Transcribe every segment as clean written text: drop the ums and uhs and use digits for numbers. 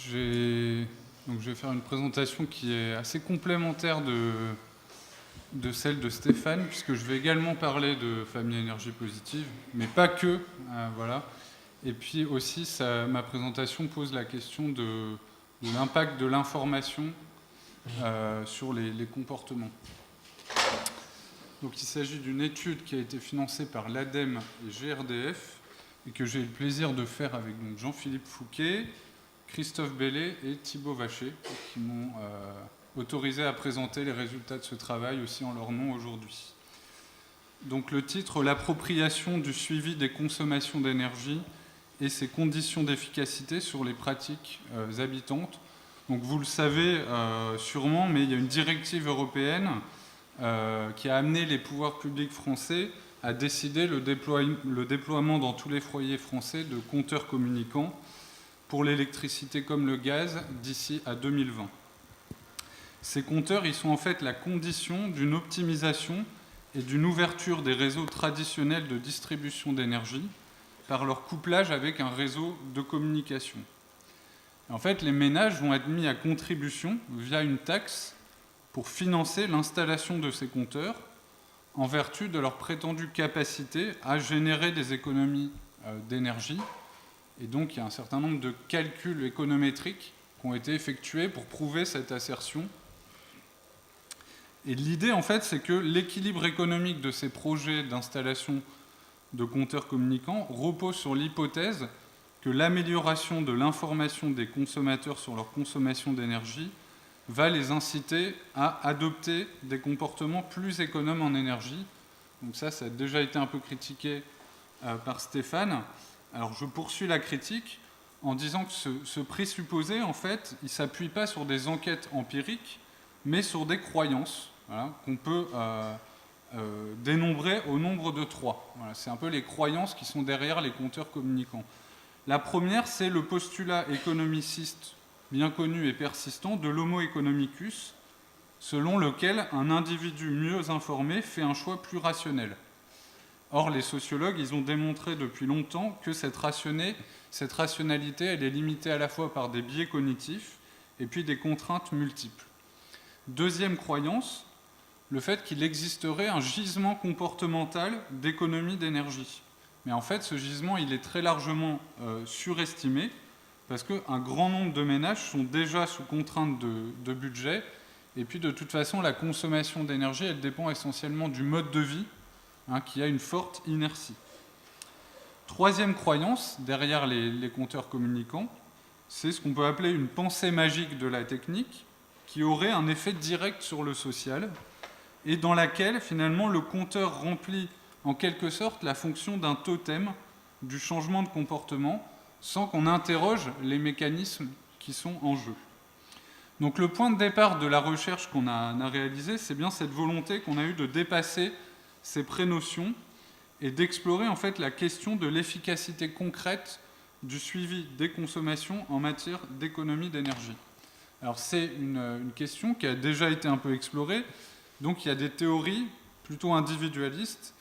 Donc je vais faire une présentation qui est assez complémentaire de celle de Stéphane, puisque je vais également parler de famille énergie positive, mais pas que, voilà. Et puis aussi, ma présentation pose la question de l'impact de l'information sur les comportements. Donc il s'agit d'une étude qui a été financée par l'ADEME et GRDF, et que j'ai eu le plaisir de faire avec Jean-Philippe Fouquet, Christophe Bellet et Thibaut Vacher, qui m'ont autorisé à présenter les résultats de ce travail aussi en leur nom aujourd'hui. Donc le titre « L'appropriation du suivi des consommations d'énergie et ses conditions d'efficacité sur les pratiques habitantes ». Donc vous le savez sûrement, mais il y a une directive européenne qui a amené les pouvoirs publics français à décider le déploiement dans tous les foyers français de compteurs communicants pour l'électricité comme le gaz d'ici à 2020. Ces compteurs, ils sont en fait la condition d'une optimisation et d'une ouverture des réseaux traditionnels de distribution d'énergie par leur couplage avec un réseau de communication. En fait, les ménages vont être mis à contribution via une taxe pour financer l'installation de ces compteurs en vertu de leur prétendue capacité à générer des économies d'énergie. Et donc, il y a un certain nombre de calculs économétriques qui ont été effectués pour prouver cette assertion. Et l'idée, en fait, c'est que l'équilibre économique de ces projets d'installation de compteurs communicants repose sur l'hypothèse que l'amélioration de l'information des consommateurs sur leur consommation d'énergie va les inciter à adopter des comportements plus économes en énergie. Donc ça a déjà été un peu critiqué par Stéphane. Alors je poursuis la critique en disant que ce présupposé, en fait, il ne s'appuie pas sur des enquêtes empiriques, mais sur des croyances, voilà, qu'on peut dénombrer au nombre de 3. Voilà, c'est un peu les croyances qui sont derrière les compteurs communicants. La première, c'est le postulat économiciste bien connu et persistant de l'homo economicus, selon lequel un individu mieux informé fait un choix plus rationnel. Or, les sociologues, ils ont démontré depuis longtemps que cette rationalité, elle est limitée à la fois par des biais cognitifs et puis des contraintes multiples. Deuxième croyance, le fait qu'il existerait un gisement comportemental d'économie d'énergie. Mais en fait, ce gisement, il est très largement surestimé, parce qu'un grand nombre de ménages sont déjà sous contrainte de budget, et puis de toute façon, la consommation d'énergie, elle dépend essentiellement du mode de vie, qui a une forte inertie. Troisième croyance, derrière les compteurs communicants, c'est ce qu'on peut appeler une pensée magique de la technique, qui aurait un effet direct sur le social, et dans laquelle, finalement, le compteur remplit en quelque sorte la fonction d'un totem du changement de comportement, sans qu'on interroge les mécanismes qui sont en jeu. Donc le point de départ de la recherche qu'on a réalisée, c'est bien cette volonté qu'on a eue de dépasser ces prénotions et d'explorer en fait la question de l'efficacité concrète du suivi des consommations en matière d'économie d'énergie. Alors c'est une question qui a déjà été un peu explorée, donc il y a des théories plutôt individualistes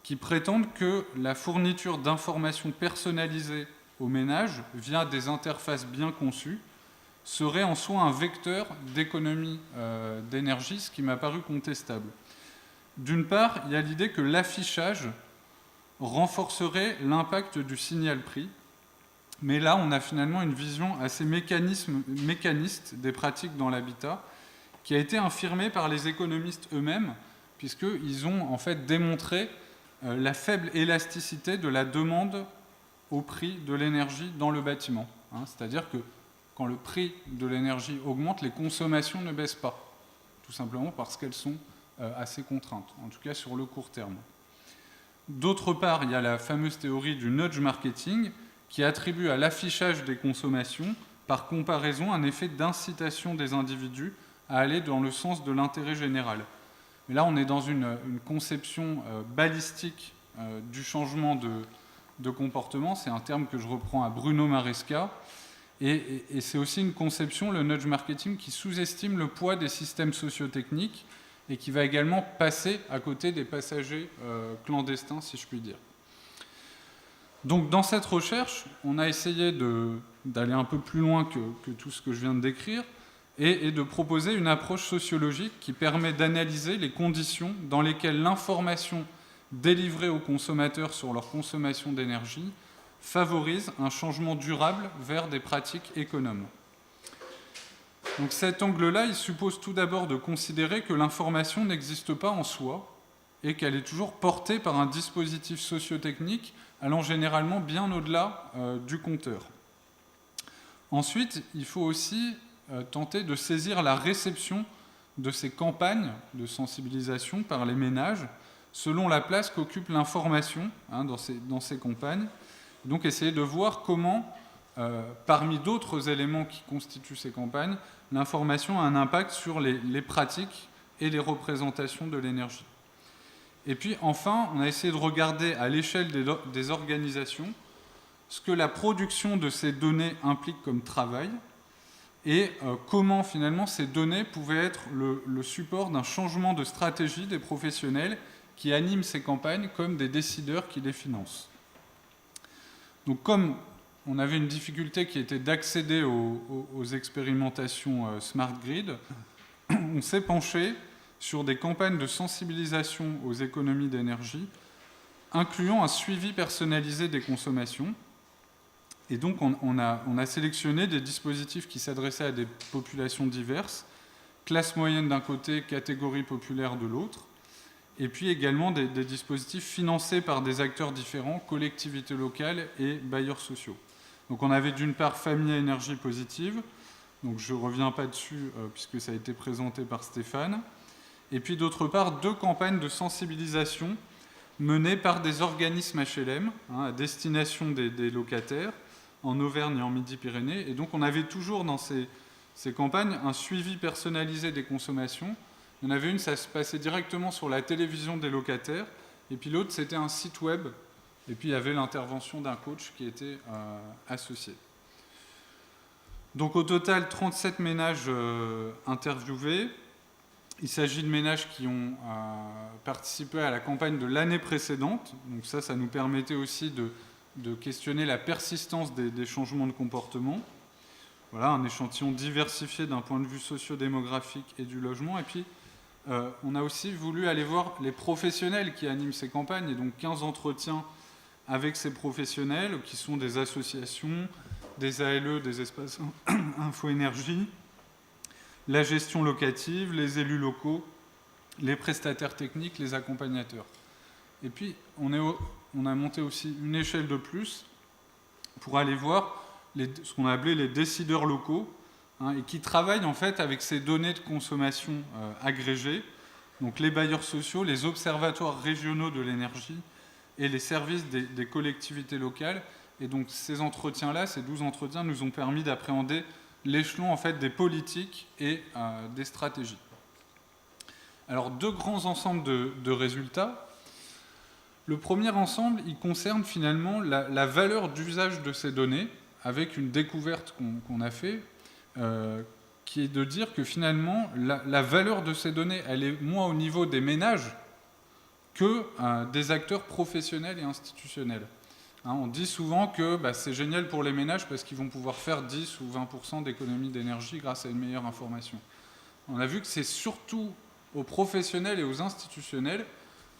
qui prétendent que la fourniture d'informations personnalisées aux ménages via des interfaces bien conçues serait en soi un vecteur d'économie d'énergie, ce qui m'a paru contestable. D'une part, il y a l'idée que l'affichage renforcerait l'impact du signal prix, mais là, on a finalement une vision assez mécaniste des pratiques dans l'habitat, qui a été infirmée par les économistes eux-mêmes, puisqu'ils ont en fait démontré la faible élasticité de la demande au prix de l'énergie dans le bâtiment. C'est-à-dire que quand le prix de l'énergie augmente, les consommations ne baissent pas, tout simplement parce qu'elles sont assez contraintes, en tout cas sur le court terme. D'autre part, il y a la fameuse théorie du nudge marketing qui attribue à l'affichage des consommations, par comparaison, un effet d'incitation des individus à aller dans le sens de l'intérêt général. Mais là, on est dans une conception balistique du changement de comportement. C'est un terme que je reprends à Bruno Maresca. Et c'est aussi une conception, le nudge marketing, qui sous-estime le poids des systèmes sociotechniques et qui va également passer à côté des passagers clandestins, si je puis dire. Donc dans cette recherche, on a essayé de d'aller un peu plus loin que tout ce que je viens de décrire, et de proposer une approche sociologique qui permet d'analyser les conditions dans lesquelles l'information délivrée aux consommateurs sur leur consommation d'énergie favorise un changement durable vers des pratiques économes. Donc cet angle-là, il suppose tout d'abord de considérer que l'information n'existe pas en soi et qu'elle est toujours portée par un dispositif socio-technique allant généralement bien au-delà du compteur. Ensuite, il faut aussi tenter de saisir la réception de ces campagnes de sensibilisation par les ménages selon la place qu'occupe l'information dans ces campagnes. Donc essayer de voir comment, parmi d'autres éléments qui constituent ces campagnes, l'information a un impact sur les pratiques et les représentations de l'énergie. Et puis enfin, on a essayé de regarder à l'échelle des organisations ce que la production de ces données implique comme travail et comment finalement ces données pouvaient être le support d'un changement de stratégie des professionnels qui animent ces campagnes comme des décideurs qui les financent. Donc comme on avait une difficulté qui était d'accéder aux expérimentations Smart Grid, on s'est penché sur des campagnes de sensibilisation aux économies d'énergie, incluant un suivi personnalisé des consommations. Et donc on a sélectionné des dispositifs qui s'adressaient à des populations diverses, classe moyenne d'un côté, catégorie populaire de l'autre, et puis également des dispositifs financés par des acteurs différents, collectivités locales et bailleurs sociaux. Donc on avait d'une part Famille à énergie positive, donc je ne reviens pas dessus puisque ça a été présenté par Stéphane, et puis d'autre part 2 campagnes de sensibilisation menées par des organismes HLM à destination des locataires en Auvergne et en Midi-Pyrénées. Et donc on avait toujours dans ces campagnes un suivi personnalisé des consommations. Il y en avait une, ça se passait directement sur la télévision des locataires, et puis l'autre, c'était un site web, et puis il y avait l'intervention d'un coach qui était associé. Donc au total, 37 ménages interviewés. Il s'agit de ménages qui ont participé à la campagne de l'année précédente. Donc ça nous permettait aussi de questionner la persistance des changements de comportement. Voilà, un échantillon diversifié d'un point de vue socio-démographique et du logement. Et puis, on a aussi voulu aller voir les professionnels qui animent ces campagnes, et donc 15 entretiens avec ces professionnels, qui sont des associations, des ALE, des espaces info-énergie, la gestion locative, les élus locaux, les prestataires techniques, les accompagnateurs. Et puis, on a monté aussi une échelle de plus pour aller voir ce qu'on a appelé les décideurs locaux, et qui travaillent en fait avec ces données de consommation agrégées, donc les bailleurs sociaux, les observatoires régionaux de l'énergie et les services des collectivités locales. Et donc ces entretiens-là, ces 12 entretiens, nous ont permis d'appréhender l'échelon en fait des politiques et des stratégies. Alors 2 grands ensembles de résultats. Le premier ensemble, il concerne finalement la valeur d'usage de ces données, avec une découverte qu'on a fait, qui est de dire que finalement, la valeur de ces données, elle est moins au niveau des ménages que des acteurs professionnels et institutionnels. On dit souvent que c'est génial pour les ménages parce qu'ils vont pouvoir faire 10 ou 20% d'économie d'énergie grâce à une meilleure information. On a vu que c'est surtout aux professionnels et aux institutionnels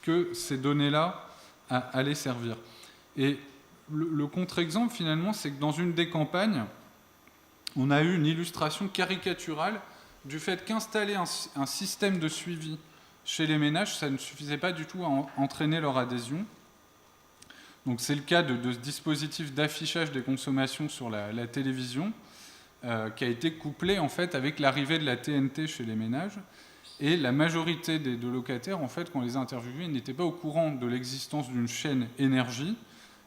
que ces données-là allaient servir. Et le contre-exemple, finalement, c'est que dans une des campagnes, on a eu une illustration caricaturale du fait qu'installer un système de suivi chez les ménages, ça ne suffisait pas du tout à entraîner leur adhésion. Donc c'est le cas de ce dispositif d'affichage des consommations sur la télévision, qui a été couplé en fait avec l'arrivée de la TNT chez les ménages. Et la majorité de locataires, en fait, quand on les a interviewés, n'étaient pas au courant de l'existence d'une chaîne énergie,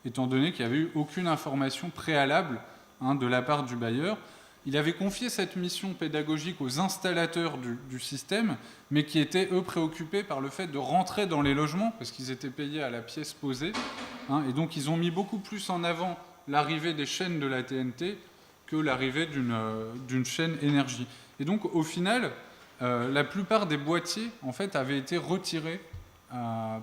étant donné qu'il n'y avait eu aucune information préalable de la part du bailleur. Il avait confié cette mission pédagogique aux installateurs du système, mais qui étaient, eux, préoccupés par le fait de rentrer dans les logements, parce qu'ils étaient payés à la pièce posée. Et donc, ils ont mis beaucoup plus en avant l'arrivée des chaînes de la TNT que l'arrivée d'une chaîne énergie. Et donc, au final, la plupart des boîtiers, en fait, avaient été retirés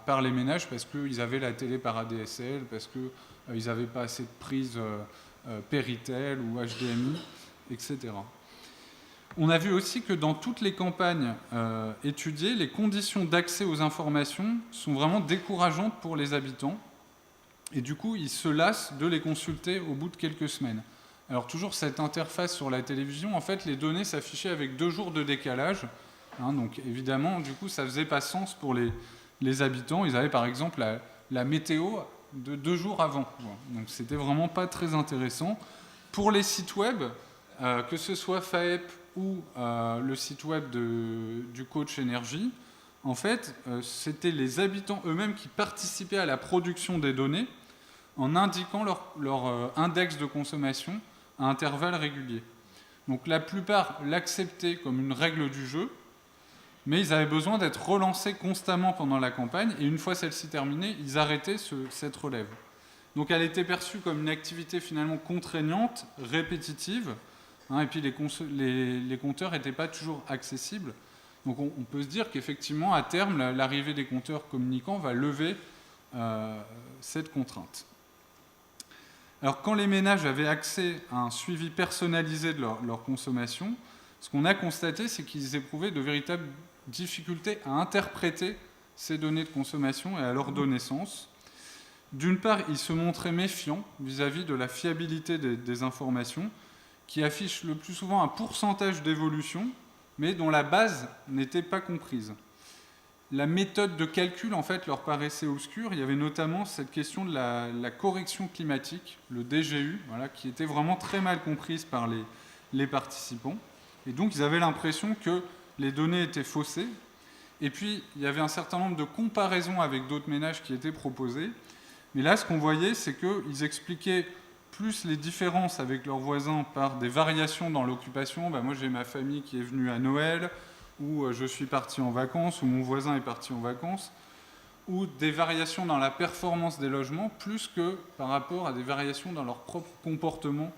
par les ménages parce qu'ils avaient la télé par ADSL, parce qu'ils n'avaient pas assez de prises Péritel ou HDMI, etc. On a vu aussi que dans toutes les campagnes étudiées, les conditions d'accès aux informations sont vraiment décourageantes pour les habitants. Et du coup, ils se lassent de les consulter au bout de quelques semaines. Alors toujours cette interface sur la télévision, en fait, les données s'affichaient avec 2 jours de décalage. Donc évidemment, du coup, ça ne faisait pas sens pour les habitants. Ils avaient par exemple la météo de 2 jours avant. Donc c'était vraiment pas très intéressant. Pour les sites web, que ce soit FAEP ou le site web du coach énergie, en fait, c'était les habitants eux-mêmes qui participaient à la production des données en indiquant leur index de consommation à intervalles réguliers. Donc la plupart l'acceptaient comme une règle du jeu, mais ils avaient besoin d'être relancés constamment pendant la campagne, et une fois celle-ci terminée, ils arrêtaient cette relève. Donc elle était perçue comme une activité finalement contraignante, répétitive, et puis les compteurs n'étaient pas toujours accessibles. Donc on peut se dire qu'effectivement, à terme, l'arrivée des compteurs communicants va lever cette contrainte. Alors quand les ménages avaient accès à un suivi personnalisé de leur consommation, ce qu'on a constaté, c'est qu'ils éprouvaient de véritables difficultés à interpréter ces données de consommation et à leur donner sens. D'une part, ils se montraient méfiants vis-à-vis de la fiabilité des informations, qui affichent le plus souvent un pourcentage d'évolution, mais dont la base n'était pas comprise. La méthode de calcul, en fait, leur paraissait obscure. Il y avait notamment cette question de la correction climatique, le DGU, qui était vraiment très mal comprise par les participants. Et donc, ils avaient l'impression que les données étaient faussées. Et puis, il y avait un certain nombre de comparaisons avec d'autres ménages qui étaient proposées. Mais là, ce qu'on voyait, c'est qu'ils expliquaient plus les différences avec leurs voisins par des variations dans l'occupation. Moi, j'ai ma famille qui est venue à Noël, ou je suis parti en vacances, ou mon voisin est parti en vacances, ou des variations dans la performance des logements, plus que par rapport à des variations dans leur propre comportement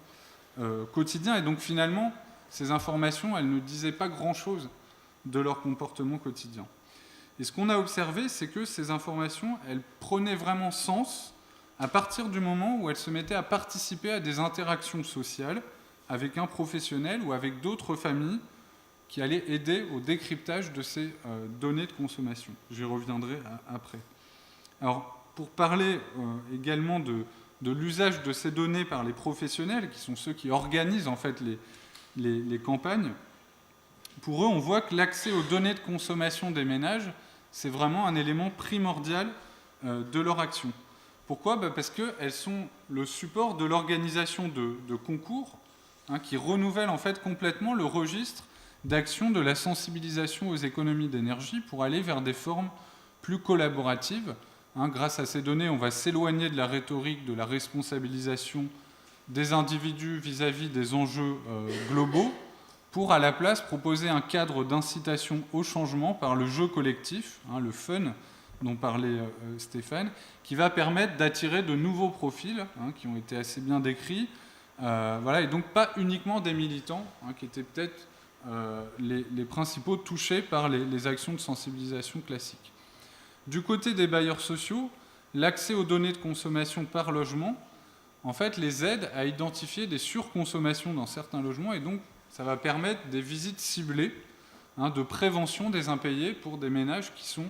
quotidien. Et donc finalement, ces informations, elles ne disaient pas grand-chose de leur comportement quotidien. Et ce qu'on a observé, c'est que ces informations, elles prenaient vraiment sens à partir du moment où elles se mettaient à participer à des interactions sociales avec un professionnel ou avec d'autres familles qui allaient aider au décryptage de ces données de consommation. J'y reviendrai après. Alors, pour parler également de l'usage de ces données par les professionnels, qui sont ceux qui organisent en fait les campagnes, pour eux, on voit que l'accès aux données de consommation des ménages, c'est vraiment un élément primordial de leur action. Pourquoi ? Parce qu'elles sont le support de l'organisation de concours qui renouvellent en fait complètement le registre d'action de la sensibilisation aux économies d'énergie pour aller vers des formes plus collaboratives. Grâce à ces données, on va s'éloigner de la rhétorique de la responsabilisation des individus vis-à-vis des enjeux globaux pour, à la place, proposer un cadre d'incitation au changement par le jeu collectif, le fun dont parlait Stéphane, qui va permettre d'attirer de nouveaux profils qui ont été assez bien décrits, et donc pas uniquement des militants qui étaient peut-être les principaux touchés par les actions de sensibilisation classiques. Du côté des bailleurs sociaux, l'accès aux données de consommation par logement, en fait, les aide à identifier des surconsommations dans certains logements, et donc ça va permettre des visites ciblées de prévention des impayés pour des ménages qui sont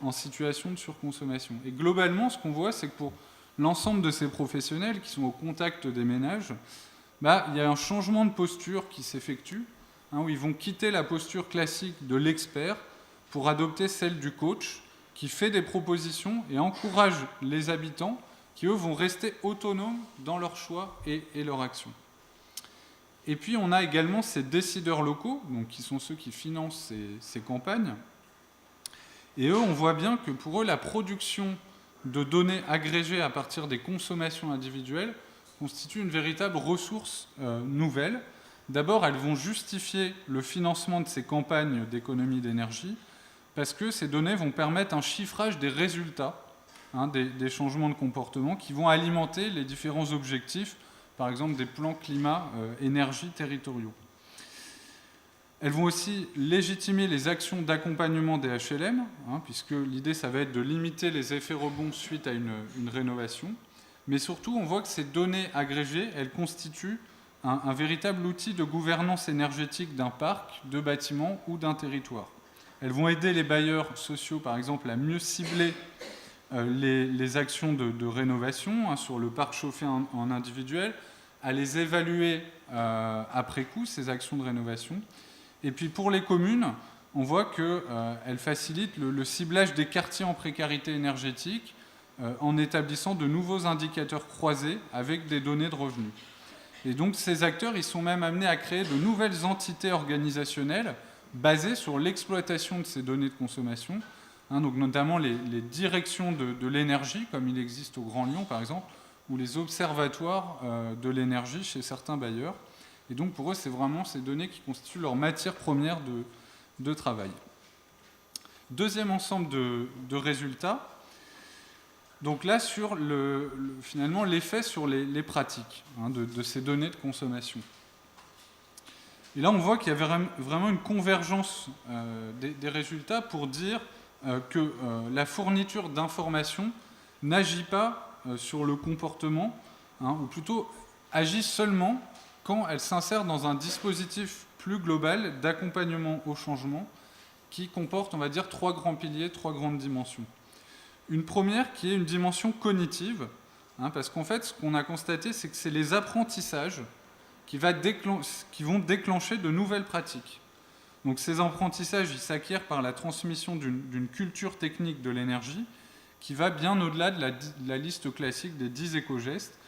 en situation de surconsommation. Et globalement, ce qu'on voit, c'est que pour l'ensemble de ces professionnels qui sont au contact des ménages, il y a un changement de posture qui s'effectue, où ils vont quitter la posture classique de l'expert pour adopter celle du coach, qui fait des propositions et encourage les habitants qui, eux, vont rester autonomes dans leurs choix et leur action. Et puis, on a également ces décideurs locaux, donc, qui sont ceux qui financent ces campagnes. Et eux, on voit bien que pour eux, la production de données agrégées à partir des consommations individuelles constitue une véritable ressource nouvelle. D'abord, elles vont justifier le financement de ces campagnes d'économie d'énergie parce que ces données vont permettre un chiffrage des résultats des changements de comportement qui vont alimenter les différents objectifs, par exemple des plans climat-énergie territoriaux. Elles vont aussi légitimer les actions d'accompagnement des HLM, puisque l'idée, ça va être de limiter les effets rebonds suite à une rénovation. mais surtout, on voit que ces données agrégées, elles constituent un véritable outil de gouvernance énergétique d'un parc, de bâtiments ou d'un territoire. Elles vont aider les bailleurs sociaux, par exemple, à mieux cibler les actions de rénovation sur le parc chauffé en individuel, à les évaluer après coup, ces actions de rénovation. Et puis pour les communes, on voit qu'elles facilitent le ciblage des quartiers en précarité énergétique en établissant de nouveaux indicateurs croisés avec des données de revenus. Et donc ces acteurs, ils sont même amenés à créer de nouvelles entités organisationnelles basées sur l'exploitation de ces données de consommation, donc notamment les directions de l'énergie, comme il existe au Grand Lyon par exemple, ou les observatoires de l'énergie chez certains bailleurs. Et donc pour eux, c'est vraiment ces données qui constituent leur matière première de travail. Deuxième ensemble de résultats, donc là sur finalement l'effet sur les pratiques de ces données de consommation. Et là on voit qu'il y avait vraiment une convergence des résultats pour dire que la fourniture d'informations n'agit pas sur le comportement, ou plutôt agit seulement quand elle s'insère dans un dispositif plus global d'accompagnement au changement qui comporte, on va dire, 3 grands piliers, 3 grandes dimensions. Une première qui est une dimension cognitive, parce qu'en fait, ce qu'on a constaté, c'est que c'est les apprentissages qui vont déclencher de nouvelles pratiques. Donc ces apprentissages, ils s'acquièrent par la transmission d'une culture technique de l'énergie qui va bien au-delà de la liste classique des 10 éco-gestes,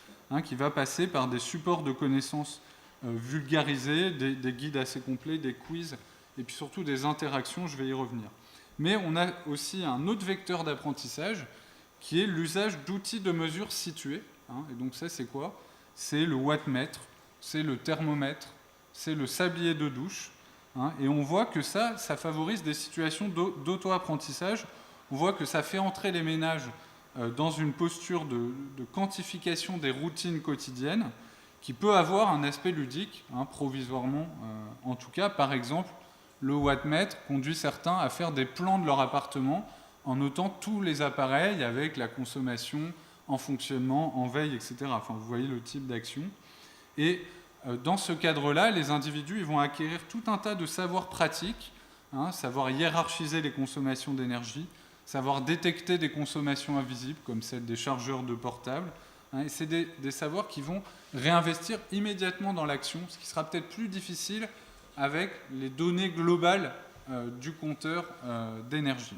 qui va passer par des supports de connaissances vulgarisés, des guides assez complets, des quiz, et puis surtout des interactions, je vais y revenir. Mais on a aussi un autre vecteur d'apprentissage qui est l'usage d'outils de mesure situés. Et donc ça, c'est quoi? C'est le wattmètre, c'est le thermomètre, c'est le sablier de douche. Et on voit que ça favorise des situations d'auto-apprentissage. On voit que ça fait entrer les ménages dans une posture de quantification des routines quotidiennes qui peut avoir un aspect ludique, provisoirement en tout cas. Par exemple, le wattmètre conduit certains à faire des plans de leur appartement en notant tous les appareils avec la consommation en fonctionnement, en veille, etc. Enfin, vous voyez le type d'action. Et dans ce cadre-là, les individus ils vont acquérir tout un tas de savoirs pratiques, savoir hiérarchiser les consommations d'énergie, savoir détecter des consommations invisibles, comme celle des chargeurs de portable. Et c'est des savoirs qui vont réinvestir immédiatement dans l'action, ce qui sera peut-être plus difficile avec les données globales du compteur d'énergie.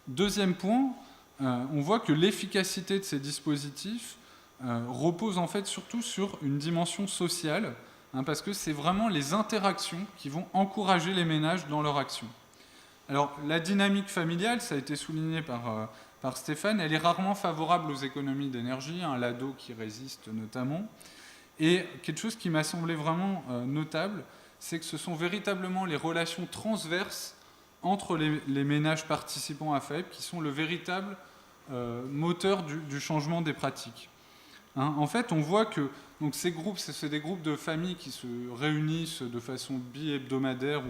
Deuxième point, on voit que l'efficacité de ces dispositifs repose en fait surtout sur une dimension sociale, parce que c'est vraiment les interactions qui vont encourager les ménages dans leur action. Alors la dynamique familiale, ça a été souligné par Stéphane, elle est rarement favorable aux économies d'énergie, l'ado qui résiste notamment. Et quelque chose qui m'a semblé vraiment notable, c'est que ce sont véritablement les relations transverses entre les ménages participants à FAEP qui sont le véritable moteur du changement des pratiques. En fait, on voit que donc, ces groupes, c'est des groupes de familles qui se réunissent de façon bi-hebdomadaire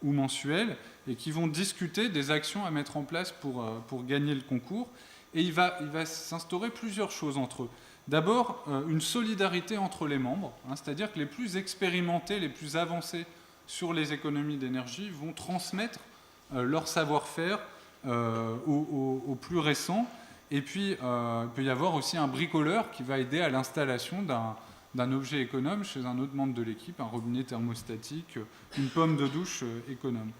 ou mensuelle et qui vont discuter des actions à mettre en place pour gagner le concours. Et il va s'instaurer plusieurs choses entre eux. D'abord, une solidarité entre les membres, c'est-à-dire que les plus expérimentés, les plus avancés sur les économies d'énergie vont transmettre leur savoir-faire aux plus récents. Et puis, il peut y avoir aussi un bricoleur qui va aider à l'installation d'un objet économe chez un autre membre de l'équipe, un robinet thermostatique, une pomme de douche économe.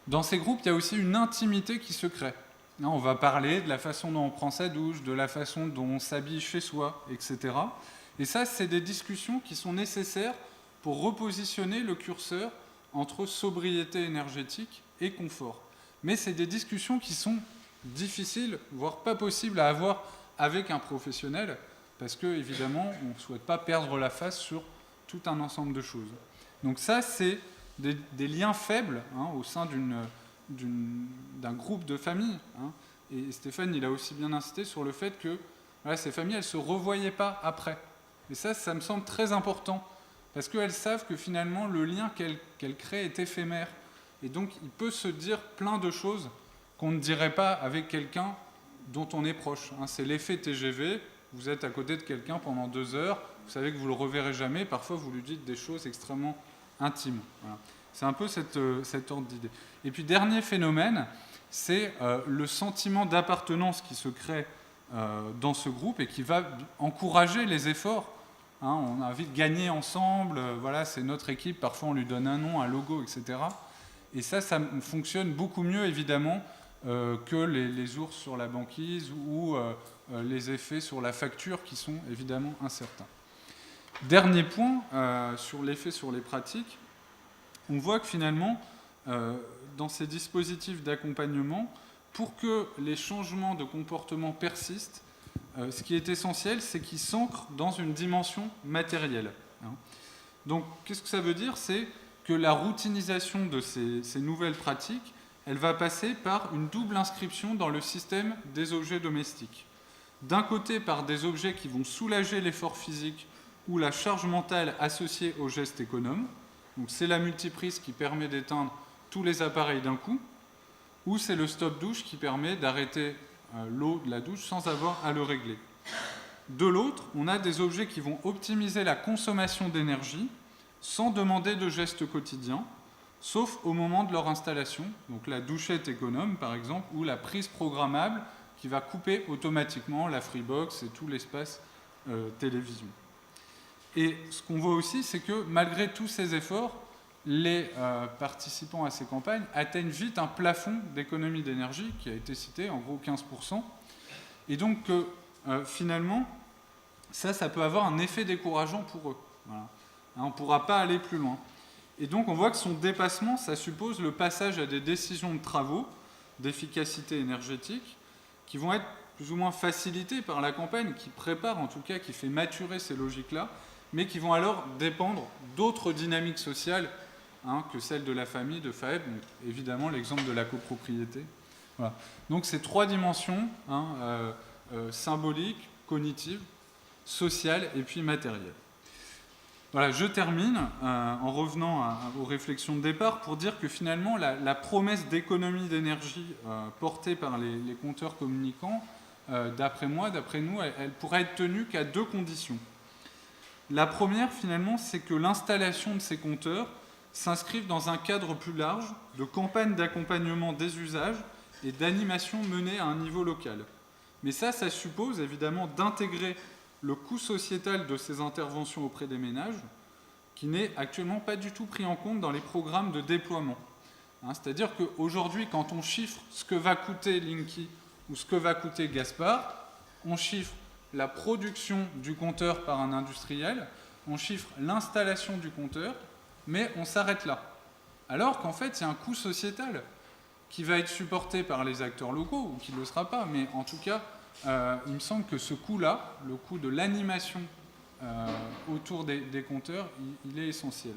Dans ces groupes, il y a aussi une intimité qui se crée. On va parler de la façon dont on prend sa douche, de la façon dont on s'habille chez soi, etc. Et ça, c'est des discussions qui sont nécessaires pour repositionner le curseur entre sobriété énergétique et confort. Mais c'est des discussions qui sont difficiles, voire pas possibles à avoir avec un professionnel, parce que évidemment, on ne souhaite pas perdre la face sur tout un ensemble de choses. Donc ça, c'est des liens faibles au sein d'un groupe de familles. Et Stéphane, il a aussi bien insisté sur le fait que ces familles, elles ne se revoyaient pas après. Et ça me semble très important, parce qu'elles savent que finalement, le lien qu'elles créent est éphémère. Et donc, il peut se dire plein de choses qu'on ne dirait pas avec quelqu'un dont on est proche. Hein. C'est l'effet TGV. Vous êtes à côté de quelqu'un pendant 2 heures, vous savez que vous ne le reverrez jamais, parfois vous lui dites des choses extrêmement intimes. Voilà. C'est un peu cet ordre d'idée. Et puis, dernier phénomène, c'est le sentiment d'appartenance qui se crée dans ce groupe et qui va encourager les efforts. Hein, on a envie de gagner ensemble, voilà, c'est notre équipe, parfois on lui donne un nom, un logo, etc. Et ça fonctionne beaucoup mieux, évidemment, que les ours sur la banquise ou les effets sur la facture qui sont évidemment incertains. Dernier point, sur l'effet sur les pratiques, on voit que finalement, dans ces dispositifs d'accompagnement, pour que les changements de comportement persistent, ce qui est essentiel, c'est qu'ils s'ancrent dans une dimension matérielle. Donc, qu'est-ce que ça veut dire? C'est que la routinisation de ces nouvelles pratiques, elle va passer par une double inscription dans le système des objets domestiques. D'un côté, par des objets qui vont soulager l'effort physique ou la charge mentale associée au geste économe. Donc, c'est la multiprise qui permet d'éteindre tous les appareils d'un coup, ou c'est le stop-douche qui permet d'arrêter l'eau de la douche sans avoir à le régler. De l'autre, on a des objets qui vont optimiser la consommation d'énergie sans demander de gestes quotidiens, sauf au moment de leur installation, donc la douchette économe par exemple, ou la prise programmable qui va couper automatiquement la Freebox et tout l'espace télévision. Et ce qu'on voit aussi, c'est que malgré tous ces efforts, les participants à ces campagnes atteignent vite un plafond d'économie d'énergie qui a été cité, en gros 15%. Et donc finalement, ça peut avoir un effet décourageant pour eux. Voilà. On ne pourra pas aller plus loin. Et donc on voit que son dépassement, ça suppose le passage à des décisions de travaux d'efficacité énergétique qui vont être plus ou moins facilitées par la campagne, qui prépare en tout cas, qui fait maturer ces logiques-là, mais qui vont alors dépendre d'autres dynamiques sociales que celles de la famille, de FAEB, donc évidemment l'exemple de la copropriété. Voilà. Donc ces 3 dimensions, symboliques, cognitives, sociales et puis matérielles. Voilà, je termine en revenant aux réflexions de départ pour dire que finalement la promesse d'économie d'énergie portée par les compteurs communicants, d'après moi, d'après nous, elle pourrait être tenue qu'à 2 conditions. La première, finalement, c'est que l'installation de ces compteurs s'inscrive dans un cadre plus large de campagne d'accompagnement des usages et d'animation menée à un niveau local. Mais ça suppose évidemment d'intégrer le coût sociétal de ces interventions auprès des ménages, qui n'est actuellement pas du tout pris en compte dans les programmes de déploiement. C'est-à-dire qu'aujourd'hui, quand on chiffre ce que va coûter Linky ou ce que va coûter Gaspard, on chiffre la production du compteur par un industriel, on chiffre l'installation du compteur, mais on s'arrête là. Alors qu'en fait, il y a un coût sociétal qui va être supporté par les acteurs locaux, ou qui ne le sera pas, mais en tout cas, il me semble que ce coût-là, le coût de l'animation autour des compteurs, il est essentiel.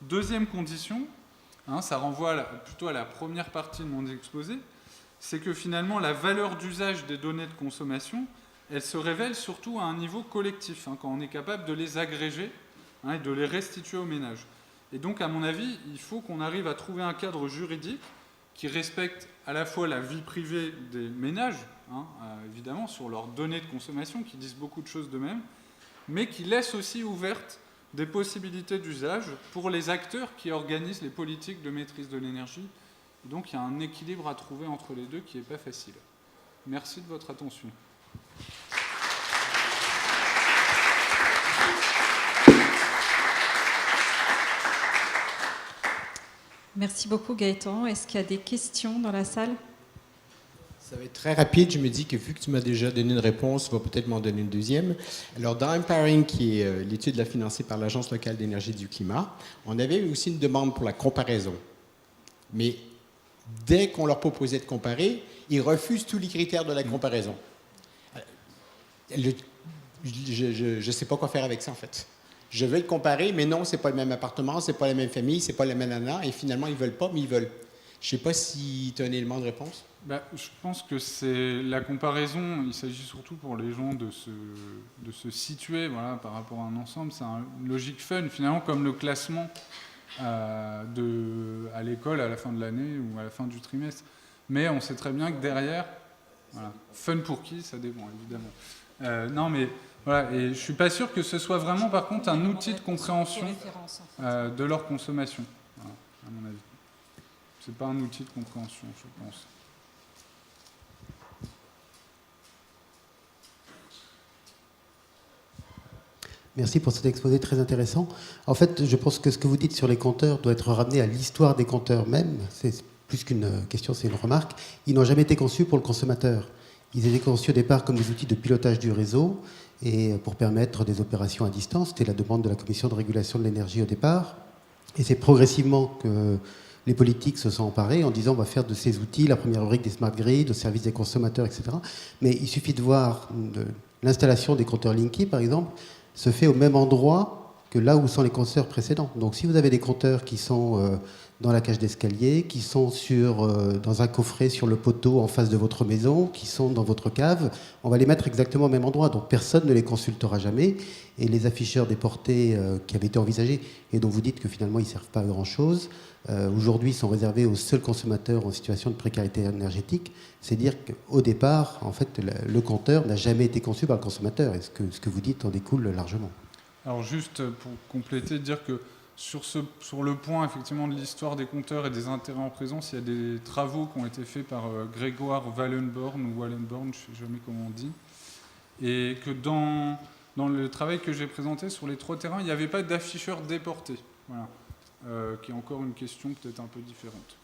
Deuxième condition, ça renvoie plutôt à la première partie de mon exposé, c'est que finalement la valeur d'usage des données de consommation, elle se révèle surtout à un niveau collectif, quand on est capable de les agréger et de les restituer aux ménages. Et donc, à mon avis, il faut qu'on arrive à trouver un cadre juridique qui respecte à la fois la vie privée des ménages, évidemment, sur leurs données de consommation, qui disent beaucoup de choses d'eux-mêmes, mais qui laisse aussi ouvertes des possibilités d'usage pour les acteurs qui organisent les politiques de maîtrise de l'énergie. Donc, il y a un équilibre à trouver entre les deux qui n'est pas facile. Merci de votre attention. Merci beaucoup Gaëtan. Est-ce qu'il y a des questions dans la salle? Ça va être très rapide. Je me dis que vu que tu m'as déjà donné une réponse, tu vas peut-être m'en donner une deuxième. Alors, dans Empowering, qui est l'étude là, financée par l'Agence locale d'énergie et du climat, on avait aussi une demande pour la comparaison. Mais dès qu'on leur proposait de comparer, ils refusent tous les critères de la comparaison. Je ne sais pas quoi faire avec ça, en fait. Je veux le comparer, mais non, c'est pas le même appartement, c'est pas la même famille, c'est pas la même nana, et finalement, ils veulent pas, mais ils veulent. Je sais pas si tu as un élément de réponse. Je pense que c'est la comparaison, il s'agit surtout pour les gens de se situer par rapport à un ensemble. C'est une logique fun, finalement, comme le classement à l'école à la fin de l'année ou à la fin du trimestre. Mais on sait très bien que derrière, Voilà. Fun pour qui, ça dépend, évidemment. Non, mais voilà, et je ne suis pas sûr que ce soit vraiment, par contre, un outil de compréhension de leur consommation, voilà, à mon avis. Ce n'est pas un outil de compréhension, je pense. Merci pour cet exposé très intéressant. En fait, je pense que ce que vous dites sur les compteurs doit être ramené à l'histoire des compteurs même. C'est plus qu'une question, c'est une remarque. Ils n'ont jamais été conçus pour le consommateur. Ils étaient conçus au départ comme des outils de pilotage du réseau et pour permettre des opérations à distance. C'était la demande de la Commission de régulation de l'énergie au départ. Et c'est progressivement que les politiques se sont emparés en disant on va faire de ces outils la première brique des smart grids, au service des consommateurs, etc. Mais il suffit de voir l'installation des compteurs Linky, par exemple, se fait au même endroit que là où sont les compteurs précédents. Donc si vous avez des compteurs qui sont dans la cage d'escalier, qui sont dans un coffret sur le poteau en face de votre maison, qui sont dans votre cave, on va les mettre exactement au même endroit. Donc personne ne les consultera jamais. Et les afficheurs des portées qui avaient été envisagés et dont vous dites que finalement ils ne servent pas à grand-chose, aujourd'hui sont réservés aux seuls consommateurs en situation de précarité énergétique. C'est dire qu'au départ, en fait, le compteur n'a jamais été conçu par le consommateur. Et ce que vous dites en découle largement. Alors juste pour compléter, dire que sur le point effectivement de l'histoire des compteurs et des intérêts en présence, il y a des travaux qui ont été faits par Grégoire Wallenborn, ou Wallenborn, je ne sais jamais comment on dit, et que dans le travail que j'ai présenté sur les 3 terrains, il n'y avait pas d'afficheur déporté. Voilà. Qui est encore une question peut-être un peu différente.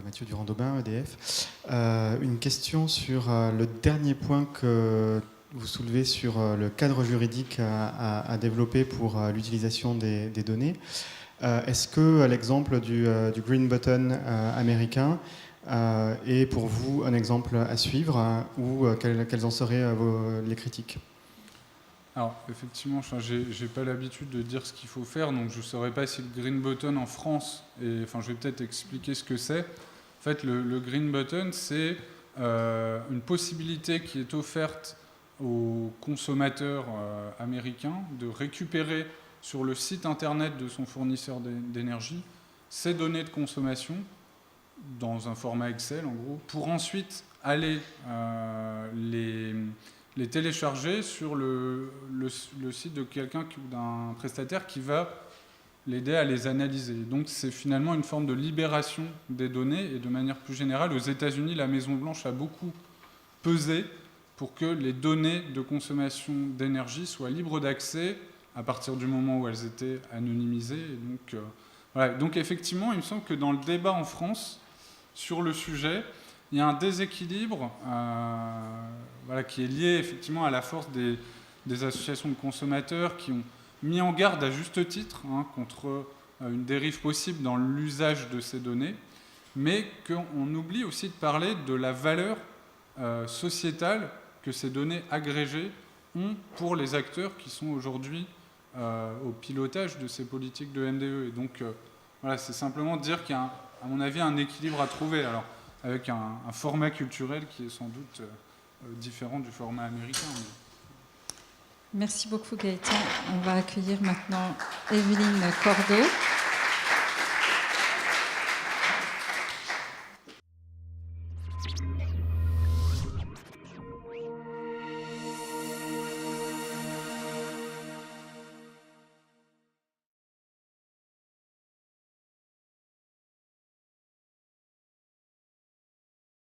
Mathieu Durand-Daubin, EDF. Une question sur le dernier point que vous soulevez sur le cadre juridique à développer pour l'utilisation des données. Est-ce que l'exemple du Green Button américain est pour vous un exemple à suivre ou quelles en seraient les critiques ? Alors, effectivement, je n'ai pas l'habitude de dire ce qu'il faut faire, donc je ne saurais pas si le Green Button en France, je vais peut-être expliquer ce que c'est. En fait, le Green Button, c'est une possibilité qui est offerte aux consommateurs américains de récupérer sur le site internet de son fournisseur d'énergie ces données de consommation dans un format Excel, en gros, pour ensuite aller les télécharger sur le site de quelqu'un ou d'un prestataire qui va l'aider à les analyser. Donc c'est finalement une forme de libération des données, et de manière plus générale, aux États-Unis, la Maison-Blanche a beaucoup pesé pour que les données de consommation d'énergie soient libres d'accès à partir du moment où elles étaient anonymisées. Et donc, voilà. Donc effectivement, il me semble que dans le débat en France sur le sujet, il y a un déséquilibre qui est lié effectivement à la force des associations de consommateurs qui ont mis en garde à juste titre contre une dérive possible dans l'usage de ces données, mais qu'on oublie aussi de parler de la valeur sociétale que ces données agrégées ont pour les acteurs qui sont aujourd'hui au pilotage de ces politiques de NDE. Et donc, c'est simplement dire qu'il y a, à mon avis, un équilibre à trouver, alors, avec un format culturel qui est sans doute différent du format américain. Merci beaucoup Gaëtan. On va accueillir maintenant Evelyne Cordeau.